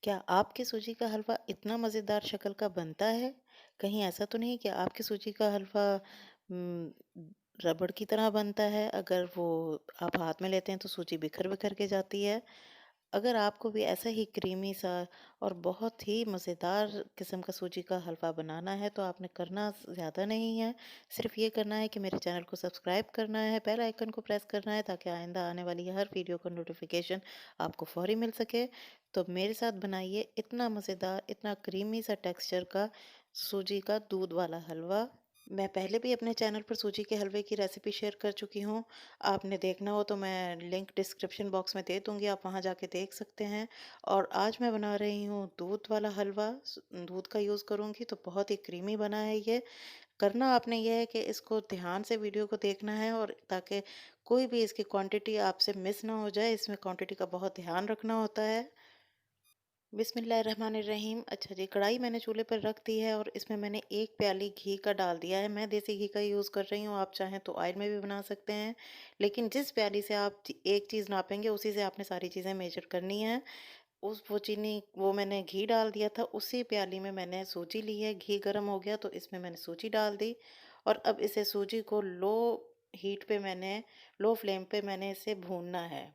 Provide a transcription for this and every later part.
क्या आपके सूजी का हलवा इतना मज़ेदार शक्ल का बनता है? कहीं ऐसा तो नहीं कि आपके सूजी का हलवा उम, रबड़ की तरह बनता है, अगर वो आप हाथ में लेते हैं तो सूजी बिखर-बिखर के जाती है? अगर आपको भी ऐसा ही क्रीमी सा और बहुत ही मज़ेदार किस्म का सूजी का हलवा बनाना है, तो आपने करना ज़्यादा नहीं है। सिर्फ़ ये करना है कि मेरे चैनल को सब्सक्राइब करना है, बेल आइकन को प्रेस करना है, ताकि आइंदा आने वाली हर वीडियो का नोटिफ़िकेशन आपको फ़ौरी मिल सके। तो मेरे साथ बनाइए इतना मज़ेदार, इतना क्रीमी सा टेक्सचर का सूजी का दूध वाला हलवा। मैं पहले भी अपने चैनल पर सूजी के हलवे की रेसिपी शेयर कर चुकी हूँ। आपने देखना हो तो मैं लिंक डिस्क्रिप्शन बॉक्स में दे दूँगी, आप वहाँ जाके देख सकते हैं। और आज मैं बना रही हूँ दूध वाला हलवा, दूध का यूज़ करूँगी, तो बहुत ही क्रीमी बना है ये। करना आपने ये है कि इसको ध्यान से वीडियो को देखना है, और ताकि कोई भी इसकी क्वांटिटी आपसे मिस ना हो जाए, इसमें क्वांटिटी का बहुत ध्यान रखना होता है। बिस्मिल्लाहिर्रहमानिर्रहीम। अच्छा जी, कढ़ाई मैंने चूल्हे पर रख दी है और इसमें मैंने 1 प्याली घी का डाल दिया है। मैं देसी घी का यूज़ कर रही हूँ, आप चाहें तो ऑयल में भी बना सकते हैं। लेकिन जिस प्याली से आप एक चीज़ नापेंगे, उसी से आपने सारी चीज़ें मेजर करनी है। उस वो चीनी वो मैंने घी डाल दिया था, उसी प्याली में मैंने सूजी ली है। घी गर्म हो गया तो इसमें मैंने सूजी डाल दी, और अब इसे सूजी को हीट पे मैंने लो फ्लेम पे मैंने इसे भूनना है,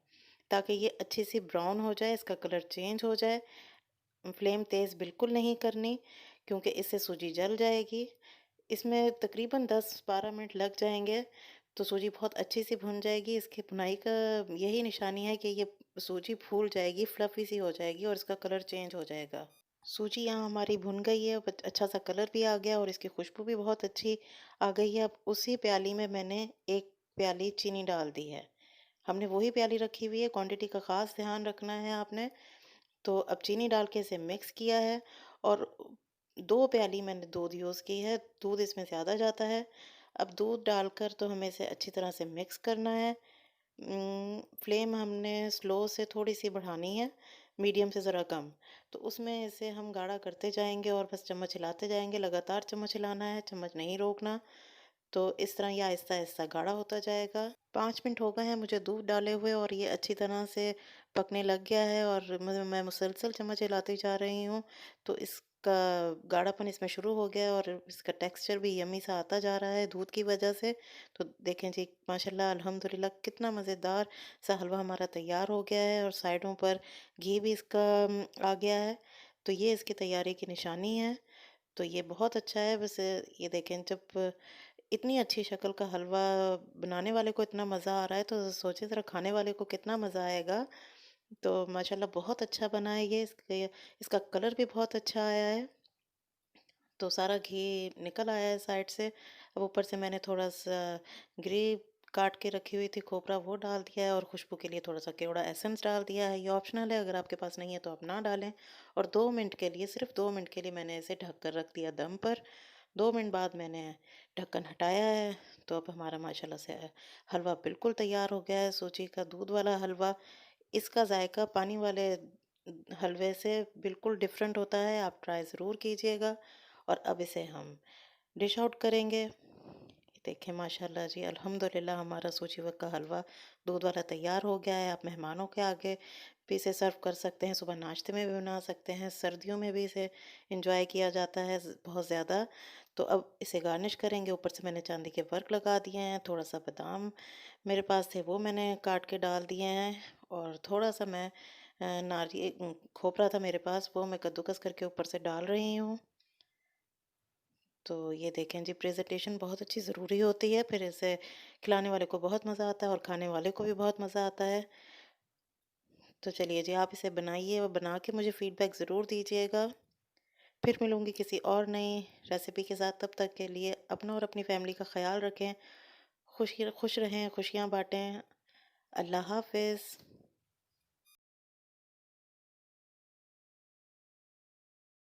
ताकि ये अच्छी सी ब्राउन हो जाए, इसका कलर चेंज हो जाए। फ्लेम तेज़ बिल्कुल नहीं करनी, क्योंकि इससे सूजी जल जाएगी। इसमें तकरीबन 10-12 मिनट लग जाएँगे, तो सूजी बहुत अच्छी सी भुन जाएगी। इसकी भुनाई का यही निशानी है कि ये सूजी फूल जाएगी, फ्लफ़ी सी हो जाएगी, और इसका कलर चेंज हो जाएगा। सूजी यहाँ हमारी भुन गई है, बट अच्छा सा कलर भी आ गया और इसकी खुशबू भी बहुत अच्छी आ गई है। अब उसी प्याली में मैंने 1 प्याली चीनी डाल दी है। हमने वही प्याली रखी हुई है, क्वांटिटी का ख़ास ध्यान रखना है आपने। तो अब चीनी डाल के इसे मिक्स किया है, और 2 प्याली मैंने दूध यूज़ की है, दूध इसमें ज़्यादा जाता है। अब दूध डालकर तो हमें इसे अच्छी तरह से मिक्स करना है। फ्लेम हमने स्लो से थोड़ी-सी बढ़ानी है, मीडियम से ज़रा कम। तो उसमें इसे हम गाढ़ा करते जाएँगे और बस चम्मच हिलाते जाएँगे, लगातार चम्मच हिलाना है, चम्मच नहीं रोकना। तो इस तरह ये आहिस्ता-आहिस्ता गाढ़ा होता जाएगा। 5 मिनट हो गए हैं मुझे दूध डाले हुए, और ये अच्छी तरह से पकने लग गया है, और मैं मुसलसल चम्मच हिलाती जा रही हूँ। तो इसका गाढ़ापन इसमें शुरू हो गया है, और इसका टेक्सचर भी यम्मी सा आता जा रहा है दूध की वजह से। तो देखें जी, माशाल्लाह अल्हम्दुलिल्लाह कितना मज़ेदार सा हलवा हमारा तैयार हो गया है, और साइडों पर घी भी इसका आ गया है। तो ये इसकी तैयारी की निशानी है। तो ये बहुत अच्छा है। बस ये देखें, जब इतनी अच्छी शक्ल का हलवा बनाने वाले को इतना मज़ा आ रहा है, तो सोचिए ज़रा खाने वाले को कितना मज़ा आएगा। तो माशाल्लाह बहुत अच्छा बना है ये। इसका कलर भी बहुत अच्छा आया है। तो सारा घी निकल आया है साइड से। अब ऊपर से मैंने थोड़ा-सा ग्री काट के रखी हुई थी खोपरा, वो डाल दिया है, और खुशबू के लिए थोड़ा-सा केवड़ा एसेंस डाल दिया है। ये ऑप्शनल है, अगर आपके पास नहीं है तो आप ना डालें। और 2 मिनट के लिए, सिर्फ़ 2 मिनट के लिए मैंने इसे ढक कर रख दिया दम पर। 2 मिनट बाद मैंने ढक्कन हटाया है, तो अब हमारा माशाल्लाह से हलवा बिल्कुल तैयार हो गया है, सूजी का दूध वाला हलवा। इसका जायका पानी वाले हलवे से बिल्कुल डिफरेंट होता है, आप ट्राई ज़रूर कीजिएगा। और अब इसे हम डिश आउट करेंगे। देखें माशाल्लाह जी, अल्हम्दुलिल्लाह हमारा सूजी का हलवा दूध वाला तैयार हो गया है। आप मेहमानों के आगे भी इसे सर्व कर सकते हैं, सुबह नाश्ते में भी बना सकते हैं, सर्दियों में भी इसे इंजॉय किया जाता है बहुत ज़्यादा। तो अब इसे गार्निश करेंगे। ऊपर से मैंने चांदी के वर्क लगा दिए हैं, थोड़ा सा बादाम मेरे पास थे, वो मैंने काट के डाल दिए हैं, और थोड़ा सा मैं खोपरा था मेरे पास, वो मैं कद्दूकस करके ऊपर से डाल रही हूँ। तो ये देखें जी, प्रेज़ेंटेशन बहुत अच्छी ज़रूरी होती है, फिर इसे खिलाने वाले को बहुत मज़ा आता है, और खाने वाले को भी बहुत मज़ा आता है। तो चलिए जी, आप इसे बनाइए और बना के मुझे फ़ीडबैक ज़रूर दीजिएगा। फिर मिलूँगी किसी और नई रेसिपी के साथ, तब तक के लिए अपना और अपनी फ़ैमिली का ख़्याल रखें। खुश रहें, खुशियाँ बाँटें। अल्लाह हाफ़िज़।